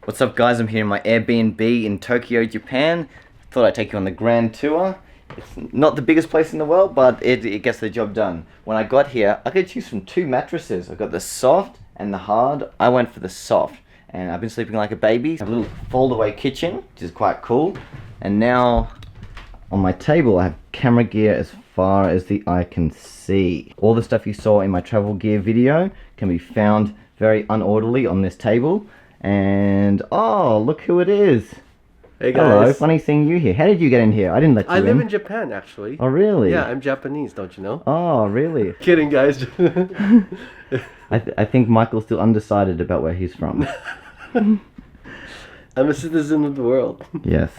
What's up guys, I'm here in my Airbnb in Tokyo, Japan. Thought I'd take you on the grand tour. It's not the biggest place in the world, but it gets the job done. When I got here, I could choose from two mattresses. I got the soft and the hard. I went for the soft, and I've been sleeping like a baby. I have a little fold-away kitchen, which is quite cool. And now, on my table, I have camera gear as far as the eye can see. All the stuff you saw in my travel gear video can be found very unorderly on this table. And oh, look who it is. Hey guys. Hello, funny seeing you here. How did you get in here? I didn't let you in. I live in Japan actually. Oh really? Yeah, I'm Japanese, don't you know? Oh really? Kidding guys. I think Michael's still undecided about where he's from. I'm a citizen of the world. Yes,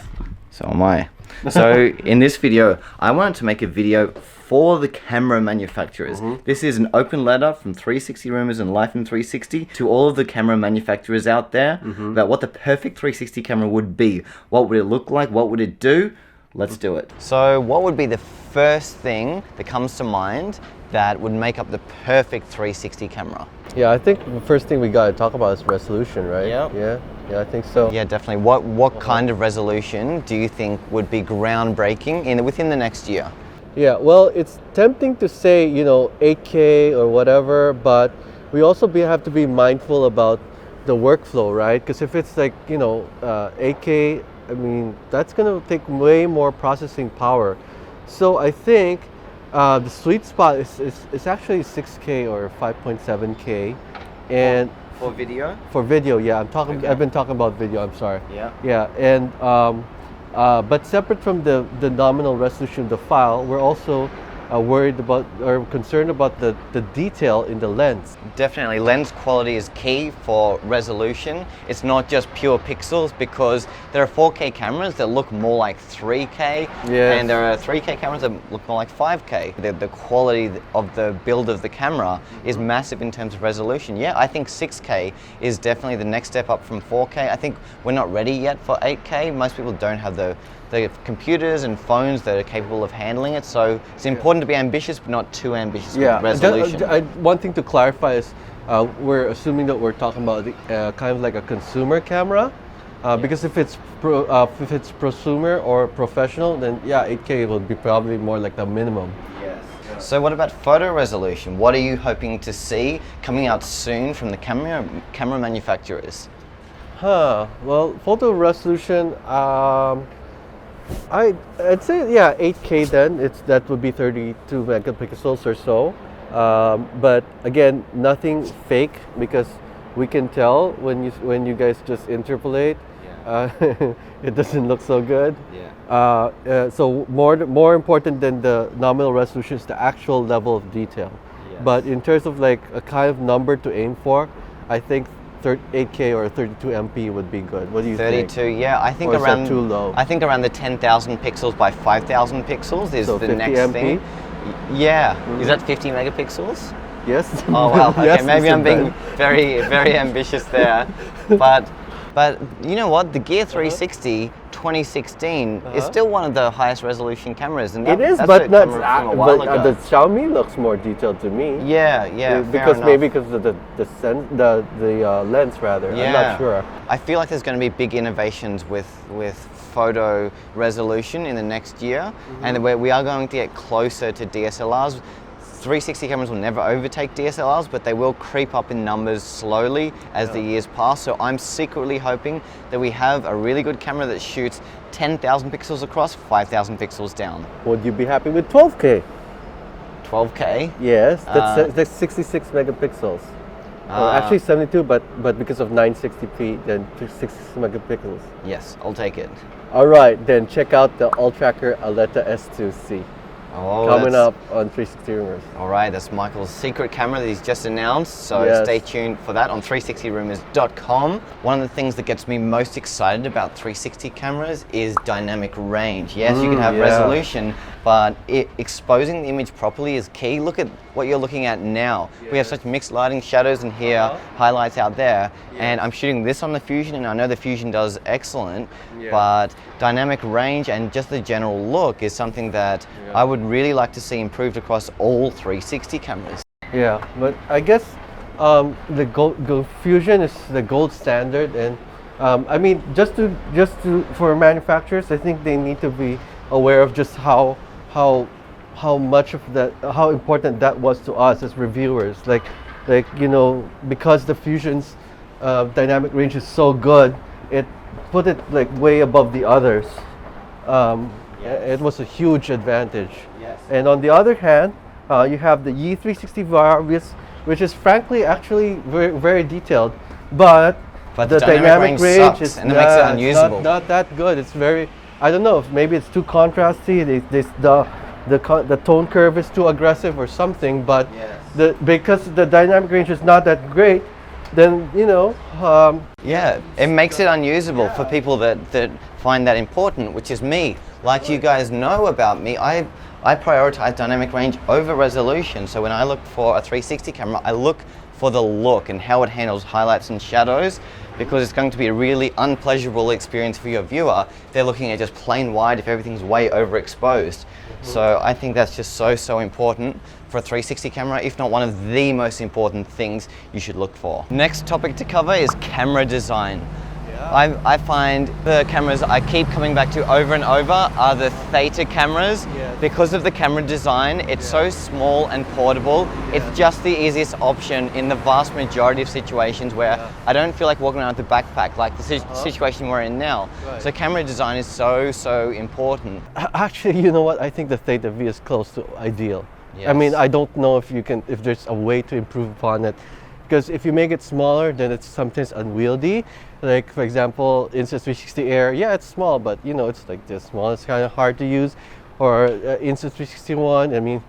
so am I. So in this video, I wanted to make a video for the camera manufacturers. This is an open letter from 360 Rumors and Life in 360 to all of the camera manufacturers out there about what the perfect 360 camera would be. What would it look like? What would it do? Let's do it. So what would be the first thing that comes to mind that would make up the perfect 360 camera? Yeah, I think the first thing we gotta talk about is resolution, right? Yeah. Yeah, I think so. Yeah, definitely. What kind of resolution do you think would be groundbreaking within the next year? Yeah, well, it's tempting to say, 8K or whatever, but we also have to be mindful about the workflow, right? Because if it's like, 8K, I mean, that's going to take way more processing power. So I think the sweet spot is actually 6K or 5.7K. And for video? For video, yeah. I've been talking about video, I'm sorry. Yeah, and but separate from the nominal resolution of the file, we're also worried about or concerned about the detail in the lens. Definitely, lens quality is key for resolution. It's not just pure pixels, because there are 4K cameras that look more like 3K, and there are 3K cameras that look more like 5K. The quality of the build of the camera is massive in terms of resolution. Yeah, I think 6K is definitely the next step up from 4K. I think we're not ready yet for 8K. Most people don't have the computers and phones that are capable of handling it, so it's important to be ambitious but not too ambitious with resolution. One thing to clarify is we're assuming that we're talking about kind of like a consumer camera, because if it's prosumer or professional, then yeah, 8K will be probably more like the minimum. Yes. So what about photo resolution? What are you hoping to see coming out soon from the camera manufacturers? Well, photo resolution, I'd say 8K then. That would be 32 megapixels or so. But again, nothing fake, because we can tell when you guys just interpolate, it doesn't look so good. So more important than the nominal resolution is the actual level of detail. But in terms of like a kind of number to aim for, I think 8K or 32 MP would be good. What do you think? 32, yeah. I think around. Is that too low? I think around the 10,000 pixels by 5,000 pixels is the next MP? thing. Yeah. Is that 50 megapixels? Yes. Oh wow. Okay, yes, maybe I'm being very ambitious there. But you know what? The Gear 360 2016 is still one of the highest resolution cameras, and it is, but the Xiaomi looks more detailed to me. Yeah. Because maybe because of the lens rather. I'm not sure. I feel like there's going to be big innovations with photo resolution in the next year, and we are going to get closer to DSLRs. 360 cameras will never overtake DSLRs, but they will creep up in numbers slowly as the years pass. So I'm secretly hoping that we have a really good camera that shoots 10,000 pixels across, 5,000 pixels down. Would you be happy with 12K? 12K? Yes, that's 66 megapixels. Actually 72, but because of 960p, then 66 megapixels. Yes, I'll take it. All right, then check out the Ultracker Aletta S2C. Coming up on 360 Rumors. All right, that's Michael's secret camera that he's just announced, so stay tuned for that on 360rumors.com. One of the things that gets me most excited about 360 cameras is dynamic range. Yes, you can have resolution, but exposing the image properly is key. Look at what you're looking at now. We have such mixed lighting, shadows in here, highlights out there, and I'm shooting this on the Fusion, and I know the Fusion does excellent, but dynamic range and just the general look is something that I would really like to see improved across all 360 cameras. Yeah, but I guess the Fusion is the gold standard, and I mean, just to for manufacturers, I think they need to be aware of just how much of that, how important that was to us as reviewers. Like because the Fusion's dynamic range is so good, it put it like way above the others. It was a huge advantage. Yes. And on the other hand, you have the E360 VAR, which is frankly actually very, very detailed, but the dynamic range sucks, is and it makes it unusable. not that good. It's very, I don't know, if maybe it's too contrasty. The tone curve is too aggressive or something. But Yes. because the dynamic range is not that great, then Yeah, it makes it unusable for people that find that important, which is me. Like you guys know about me, I prioritize dynamic range over resolution. So when I look for a 360 camera, I look for the look and how it handles highlights and shadows, because it's going to be a really unpleasurable experience for your viewer. They're looking at just plain white if everything's way overexposed. So I think that's just so important for a 360 camera, if not one of the most important things you should look for. Next topic to cover is camera design. I find the cameras I keep coming back to over and over are the Theta cameras. Yes. Because of the camera design, it's so small and portable. It's just the easiest option in the vast majority of situations where I don't feel like walking around with a backpack, like the situation we're in now. Right. So camera design is so important. actually, you know what? I think the Theta V is close to ideal. I mean, Yes. I don't know if there's a way to improve upon it, because if you make it smaller, then it's sometimes unwieldy. Like for example, Insta360 Air, yeah, it's small, but it's like this small. It's kind of hard to use. Or Insta360 I mean,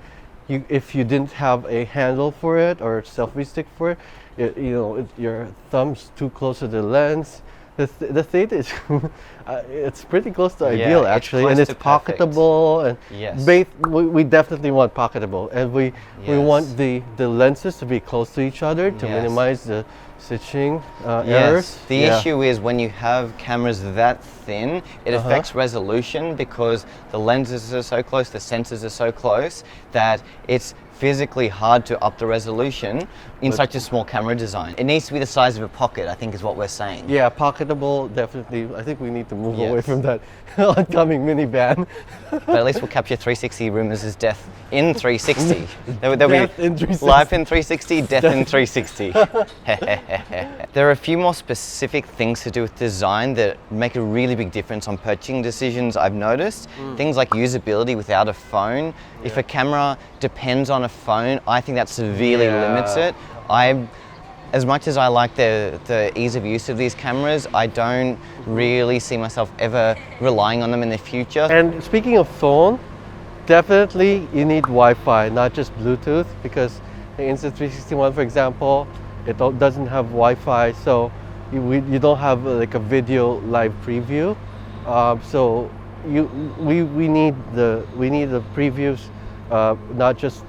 if you didn't have a handle for it or selfie stick for it, your thumb's too close to the lens. The Theta is it's pretty close to ideal it's actually, close and it's to perfect. pocketable, and Yes. we definitely want pocketable, and we Yes. want the lenses to be close to each other to Yes. minimize the stitching errors. The issue is when you have cameras that thin, it affects resolution because the lenses are so close, the sensors are so close that it's physically hard to up the resolution in such a small camera design. It needs to be the size of a pocket, I think is what we're saying. Yeah, pocketable, definitely. I think we need to move away Yes. from that oncoming minivan. But at least we'll capture 360 rumors as death in 360. There'll Death be in 360. life in 360, death in 360. There are a few more specific things to do with design that make a really big difference on purchasing decisions I've noticed. Things like usability without a phone. If a camera depends on a phone, I think that severely limits it. As much as I like the ease of use of these cameras, I don't really see myself ever relying on them in the future. And speaking of phone, definitely you need Wi-Fi, not just Bluetooth, because the Insta360 for example, it doesn't have Wi-Fi, so you don't have like a video live preview. So we need the previews, not just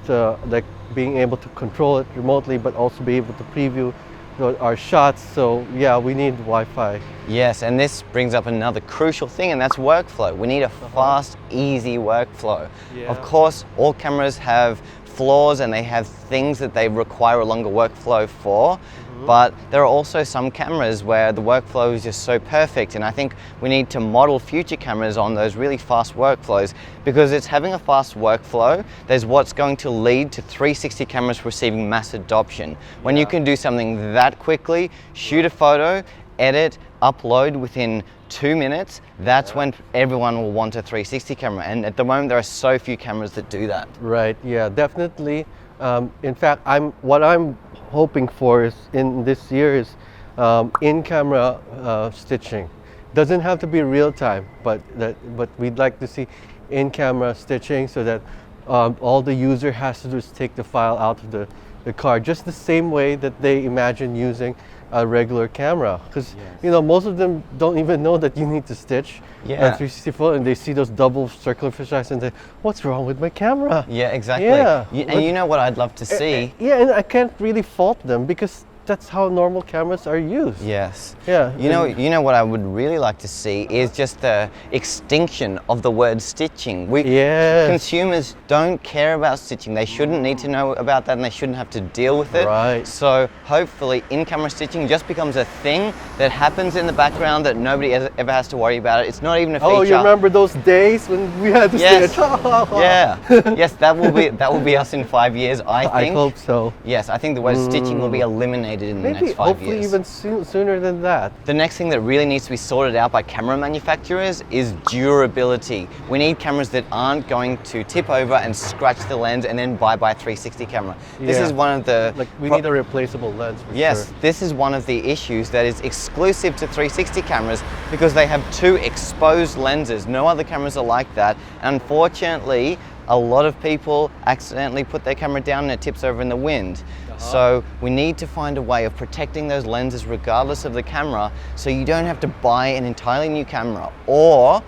like being able to control it remotely, but also be able to preview our shots. So yeah, we need Wi-Fi. Yes, and this brings up another crucial thing, and that's workflow. We need a fast, easy workflow. Yeah. Of course, all cameras have flaws and they have things that they require a longer workflow for, but there are also some cameras where the workflow is just so perfect, and I think we need to model future cameras on those really fast workflows, because it's having a fast workflow that's what's going to lead to 360 cameras receiving mass adoption. When you can do something that quickly, shoot a photo, edit, upload within 2 minutes, that's when everyone will want a 360 camera, and at the moment there are so few cameras that do that. Right, yeah, definitely. In fact, what I'm hoping for is in this year is in-camera stitching. Doesn't have to be real time, but we'd like to see in-camera stitching so that all the user has to do is take the file out of the card, just the same way that they imagine using a regular camera, because most of them don't even know that you need to stitch a 360 photo, and they see those double circular fisheyes and say, what's wrong with my camera? Yeah, exactly. Yeah. And you know what I'd love to see? Yeah, and I can't really fault them, because that's how normal cameras are used. Yes. Yeah. You know what I would really like to see is just the extinction of the word stitching. Yes. Consumers don't care about stitching. They shouldn't need to know about that, and they shouldn't have to deal with it. Right. So hopefully in-camera stitching just becomes a thing that happens in the background that nobody ever has to worry about it. It's not even a feature. Oh, you remember those days when we had to Yes. stitch? Yeah. Yes, that will be us in 5 years, I think. I hope so. Yes, I think the word stitching will be eliminated in the Maybe next 5 hopefully years. even sooner than that. The next thing that really needs to be sorted out by camera manufacturers is durability. We need cameras that aren't going to tip over and scratch the lens and then bye-bye 360 camera. This Yeah. is one of the... Like we need a replaceable lens for Yes, sure. this is one of the issues that is exclusive to 360 cameras because they have two exposed lenses. No other cameras are like that. Unfortunately, a lot of people accidentally put their camera down and it tips over in the wind. So we need to find a way of protecting those lenses regardless of the camera, so you don't have to buy an entirely new camera or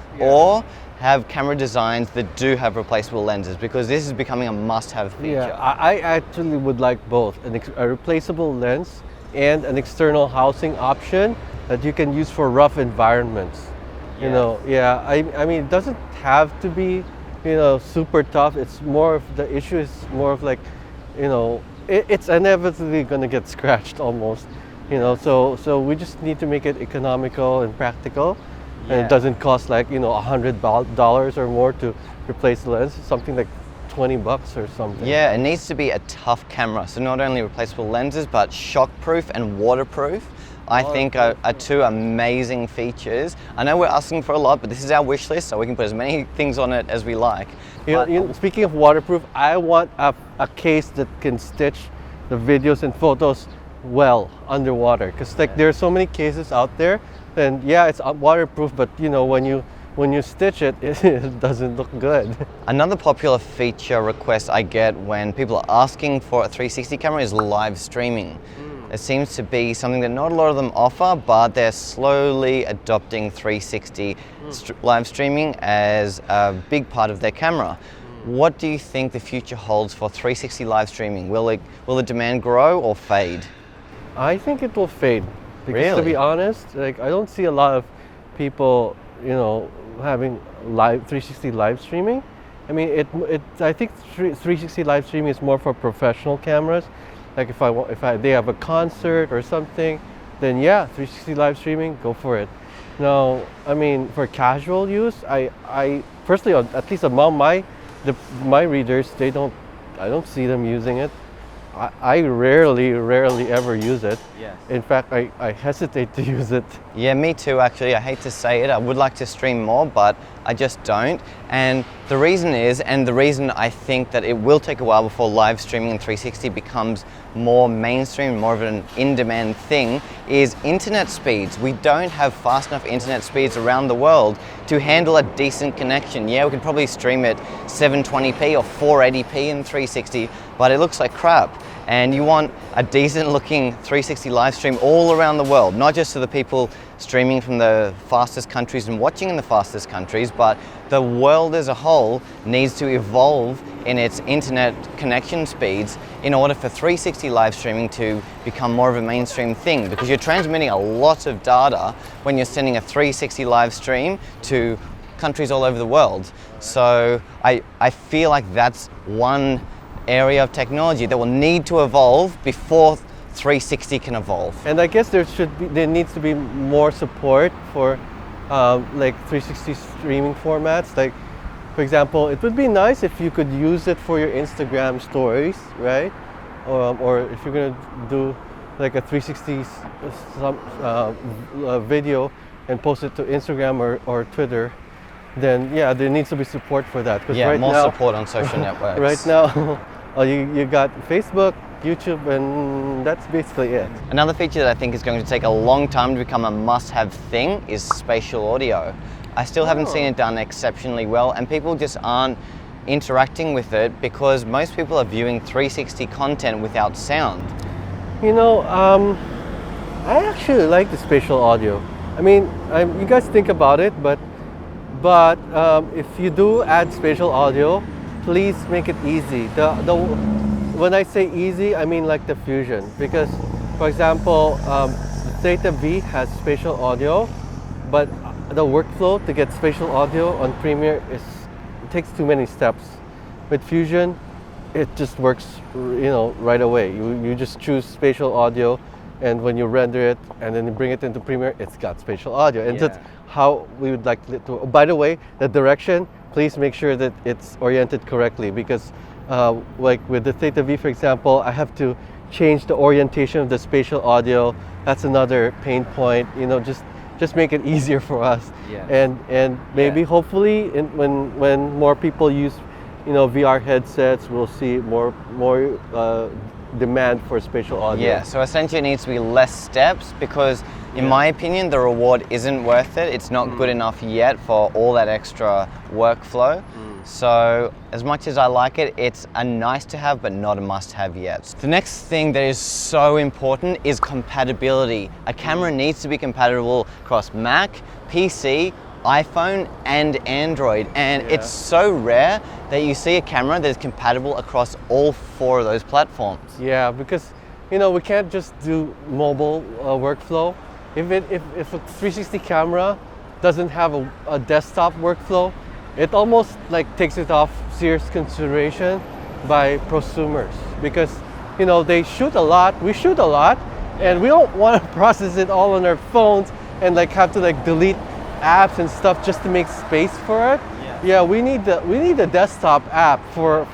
have camera designs that do have replaceable lenses, because this is becoming a must-have feature. Yeah, I actually would like both, a replaceable lens and an external housing option that you can use for rough environments. You Yeah. know, yeah, I mean, it doesn't have to be, you know, super tough. It's more of, the issue is more of like, you know, it's inevitably gonna get scratched almost, you know, so we just need to make it economical and practical. And Yeah. it doesn't cost like, you know, $100 or more to replace the lens. It's something like $20 or something. Yeah, it needs to be a tough camera. So not only replaceable lenses, but shockproof and waterproof. I think are two amazing features. I know we're asking for a lot, but this is our wish list, so we can put as many things on it as we like. You know, speaking of waterproof, I want a case that can stitch the videos and photos well underwater. Because like there are so many cases out there, and yeah, it's waterproof, but you know, when you stitch it, it doesn't look good. Another popular feature request I get when people are asking for a 360 camera is live streaming. It seems to be something that not a lot of them offer, but they're slowly adopting 360 live streaming as a big part of their camera. What do you think the future holds for 360 live streaming? Will the demand grow or fade? I think it will fade. Because Really? to be honest, like I don't see a lot of people, you know, having 360 live streaming. I mean, I think 360 live streaming is more for professional cameras. Like if they have a concert or something, then yeah, 360 live streaming, go for it. Now, I mean, for casual use, I personally, at least among my readers, I don't see them using it. I rarely ever use it. Yes. In fact, I hesitate to use it. Yeah, me too, actually. I hate to say it. I would like to stream more, but I just don't. And the reason I think that it will take a while before live streaming in 360 becomes more mainstream, more of an in-demand thing, is internet speeds. We don't have fast enough internet speeds around the world to handle a decent connection. Yeah, we can probably stream at 720p or 480p in 360, but it looks like crap. And you want a decent looking 360 live stream all around the world, not just to the people streaming from the fastest countries and watching in the fastest countries, but the world as a whole needs to evolve in its internet connection speeds in order for 360 live streaming to become more of a mainstream thing, because you're transmitting a lot of data when you're sending a 360 live stream to countries all over the world. So I feel like that's one area of technology that will need to evolve before 360 can evolve. And I guess there needs to be more support for like 360 streaming formats. Like, for example, it would be nice if you could use it for your Instagram stories, right? Or if you're gonna do like a 360 video and post it to Instagram or Twitter, then yeah, there needs to be support for that. Yeah, right more now, support on social networks. Right now, you got Facebook, YouTube, and that's basically it. Another feature that I think is going to take a long time to become a must-have thing is spatial audio. I still haven't seen it done exceptionally well, and people just aren't interacting with it because most people are viewing 360 content without sound. You know, I actually like the spatial audio. I mean, you guys think about it, but if you do add spatial audio, please make it easy. When I say easy, I mean like the fusion, because For example, the Theta V has spatial audio, but the workflow to get spatial audio on Premiere it takes too many steps. With Fusion, it just works, right away. You just choose spatial audio, and when you render it and then you bring it into Premiere, it's got spatial audio, and that's how we would like it to. By the way, the direction, please make sure that it's oriented correctly, because like with the Theta V, for example, I have to change the orientation of the spatial audio. That's another pain point. Just make it easier for us. Yeah. And maybe hopefully when more people use VR headsets, we'll see more demand for spatial audio. Yeah, so essentially it needs to be less steps, because in my opinion the reward isn't worth it. It's not good enough yet for all that extra workflow. So as much as I like it, it's a nice to have but not a must have yet. The next thing that is so important is compatibility. A camera needs to be compatible across Mac, PC, iPhone and Android, and it's so rare that you see a camera that is compatible across all 4 of those platforms. Yeah, because we can't just do mobile workflow. If a 360 camera doesn't have a desktop workflow, it almost like takes it off serious consideration by prosumers, because they shoot a lot, we shoot a lot, and we don't want to process it all on our phones and like have to like delete apps and stuff just to make space for it. Yeah, we need the desktop app for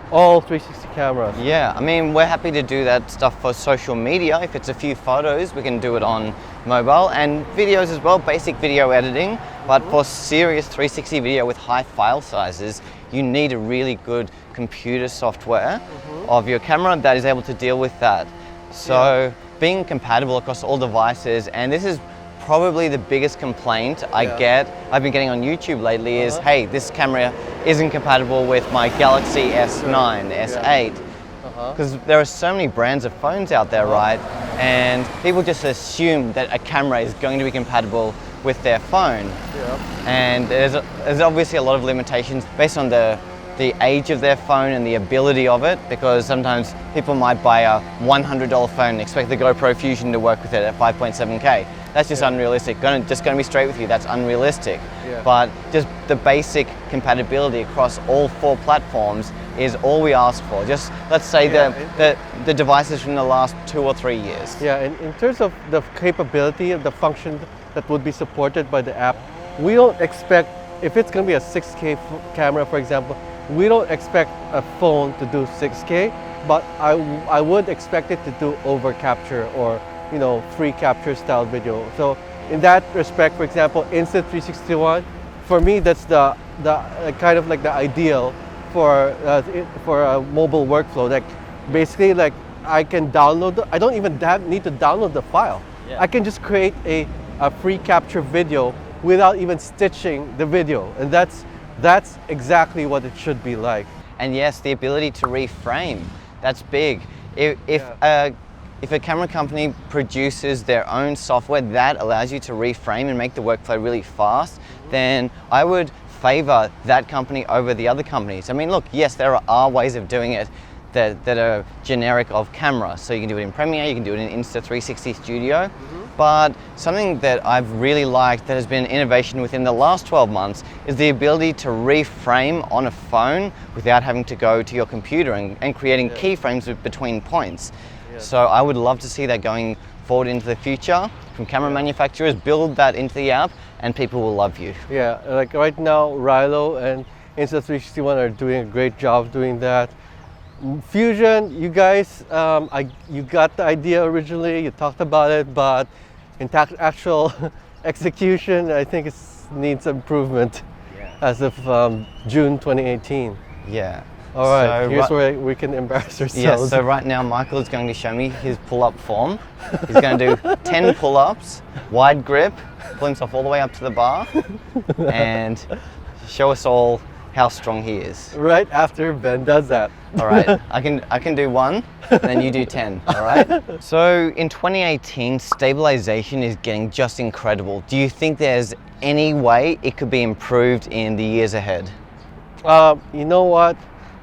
all 360 cameras. Yeah, I mean, we're happy to do that stuff for social media. If it's a few photos, we can do it on mobile, and videos as well, basic video editing. But for serious 360 video with high file sizes, you need a really good computer software of your camera that is able to deal with that. So being compatible across all devices, and this is probably the biggest complaint I've been getting on YouTube lately is, hey, this camera isn't compatible with my Galaxy S9, S8. Because there are so many brands of phones out there, right? And people just assume that a camera is going to be compatible with their phone. And there's obviously a lot of limitations based on the age of their phone and the ability of it, because sometimes people might buy a $100 phone and expect the GoPro Fusion to work with it at 5.7K. That's just unrealistic. Just going to be straight with you, that's unrealistic. But just the basic compatibility across all 4 platforms is all we ask for. Just let's say the devices from the last 2 or 3 years. Yeah, and in terms of the capability of the function that would be supported by the app, we don't expect, if it's going to be a 6K camera, for example, we don't expect a phone to do 6K, but I would expect it to do over capture or free capture style video. So in that respect, for example, Insta360, for me that's the kind of like the ideal for a mobile workflow. Like basically, like I can download. I don't even need to download the file. I can just create a free capture video without even stitching the video, and that's exactly what it should be like. And yes, the ability to reframe, that's big. If a camera company produces their own software that allows you to reframe and make the workflow really fast, then I would favor that company over the other companies. I mean, look, yes, there are ways of doing it that are generic of camera. So you can do it in Premiere, you can do it in Insta360 Studio. But something that I've really liked that has been innovation within the last 12 months is the ability to reframe on a phone without having to go to your computer and creating keyframes between points. So I would love to see that going forward into the future from camera manufacturers. Build that into the app and people will love you. Yeah, like right now, Rilo and Insta360 are doing a great job doing that. Fusion, you guys, you got the idea originally, you talked about it, but in actual execution, I think it needs improvement as of June 2018. Yeah. All right, so here's where we can embarrass ourselves. Yes, so right now Michael is going to show me his pull-up form. He's going to do 10 pull-ups, wide grip, pull himself all the way up to the bar, and show us all how strong he is. Right after Ben does that. All right, I can do 1, and then you do 10, all right? So in 2018, stabilization is getting just incredible. Do you think there's any way it could be improved in the years ahead? You know what?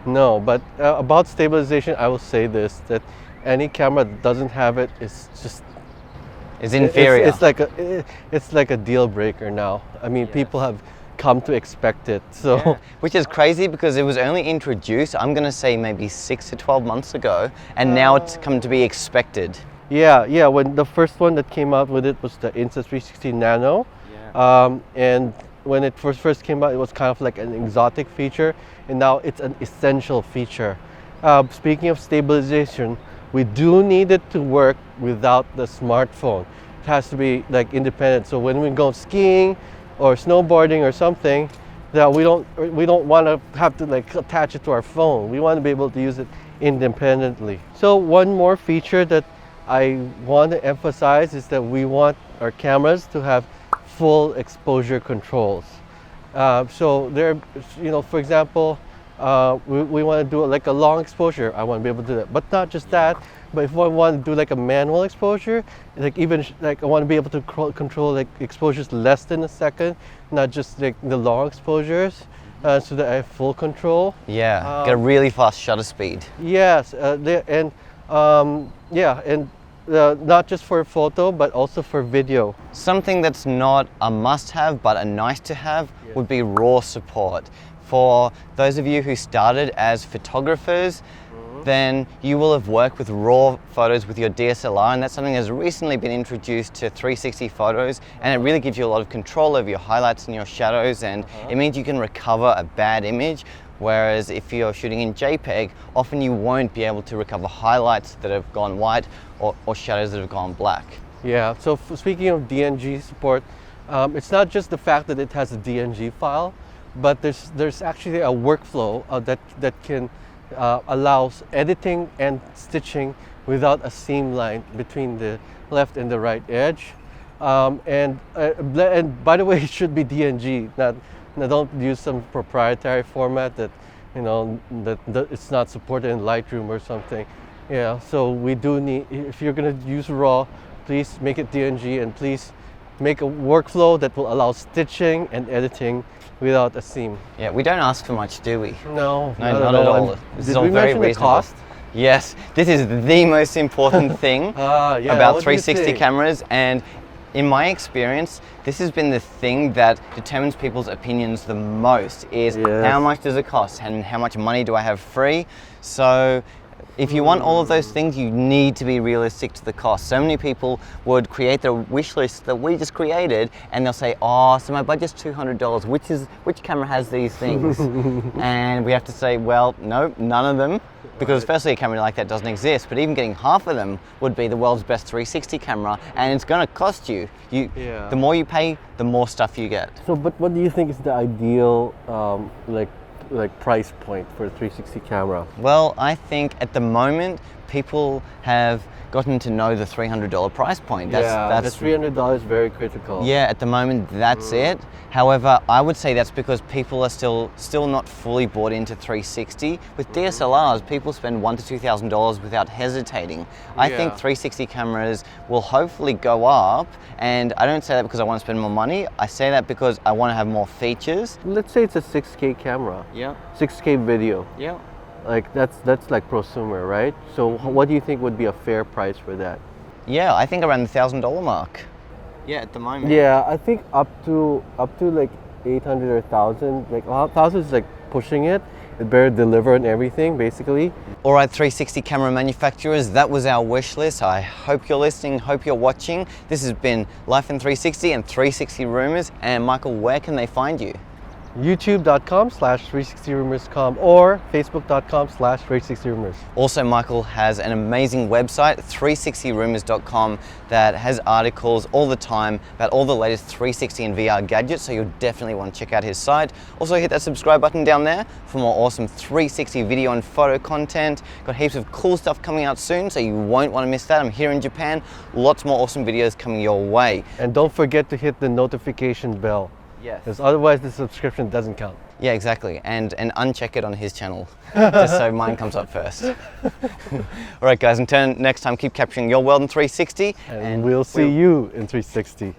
No, but about stabilization, I will say this, that any camera that doesn't have it is just It's inferior. it's like a deal breaker now. I mean, people have come to expect it. So Yeah. Which is crazy because it was only introduced, I'm going to say maybe 6 to 12 months ago, and now it's come to be expected. yeah, when the first one that came out with it was the Insta360 Nano. And when it first came out, it was kind of like an exotic feature, and now it's an essential feature. Speaking of stabilization, we do need it to work without the smartphone. It has to be like independent. So when we go skiing or snowboarding or something, that we don't want to have to like attach it to our phone. We want to be able to use it independently. So one more feature that I want to emphasize is that we want our cameras to have full exposure controls. So there, for example, we want to do like a long exposure. I want to be able to do that, but not just that. But if I want to do like a manual exposure, like even like I want to be able to control like exposures less than a second, not just like the long exposures, so that I have full control. Yeah, get a really fast shutter speed. Yes, not just for photo, but also for video. Something that's not a must-have, but a nice-to-have would be RAW support. For those of you who started as photographers, then you will have worked with RAW photos with your DSLR, and that's something that's recently been introduced to 360 photos, and it really gives you a lot of control over your highlights and your shadows, and it means you can recover a bad image. Whereas if you're shooting in JPEG, often you won't be able to recover highlights that have gone white or shadows that have gone black. Yeah, so speaking of DNG support, it's not just the fact that it has a DNG file, but there's actually a workflow that can allows editing and stitching without a seam line between the left and the right edge. And by the way, it should be DNG, don't use some proprietary format that that it's not supported in Lightroom or something. Yeah, so we do need, if you're going to use RAW, please make it DNG, and please make a workflow that will allow stitching and editing without a seam. Yeah, we don't ask for much, do we? No, not at all. This is all very reasonable. The cost? Yes, this is the most important thing about 360 cameras, and in my experience, this has been the thing that determines people's opinions the most, is how much does it cost and how much money do I have free? So if you want all of those things, you need to be realistic to the cost. So many people would create the wish list that we just created, and they'll say, oh, so my budget's $200, which camera has these things? And we have to say, well, no, none of them, because firstly a camera like that doesn't exist, but even getting half of them would be the world's best 360 camera, and it's going to cost you. The more you pay, the more stuff you get. So, but what do you think is the ideal like price point for a 360 camera? Well, I think at the moment people have gotten to know the $300 price point. That's the $300 is very critical. Yeah, at the moment that's it. However, I would say that's because people are still not fully bought into 360. With DSLRs, people spend $1,000 to $2,000 without hesitating. I think 360 cameras will hopefully go up, and I don't say that because I want to spend more money. I say that because I want to have more features. Let's say it's a 6K camera. Yeah. 6K video. Yeah. Like that's like prosumer, right? So what do you think would be a fair price for that? Yeah, I think around the $1,000 mark. Yeah, at the moment. Yeah, I think up to like 800 or 1,000. Like 1,000 is like pushing it. It better deliver and everything, basically. All right, 360 camera manufacturers, that was our wish list. I hope you're listening, hope you're watching. This has been Life in 360 and 360 Rumors. And Michael, where can they find you? YouTube.com/360rumors.com or Facebook.com/360rumors. Also, Michael has an amazing website, 360rumors.com, that has articles all the time about all the latest 360 and VR gadgets, so you'll definitely want to check out his site. Also, hit that subscribe button down there for more awesome 360 video and photo content. Got heaps of cool stuff coming out soon, so you won't want to miss that. I'm here in Japan. Lots more awesome videos coming your way. And don't forget to hit the notification bell. Yes. Because otherwise the subscription doesn't count. Yeah, exactly. And uncheck it on his channel, just so mine comes up first. All right, guys, until next time, keep capturing your world in 360. And we'll see you in 360.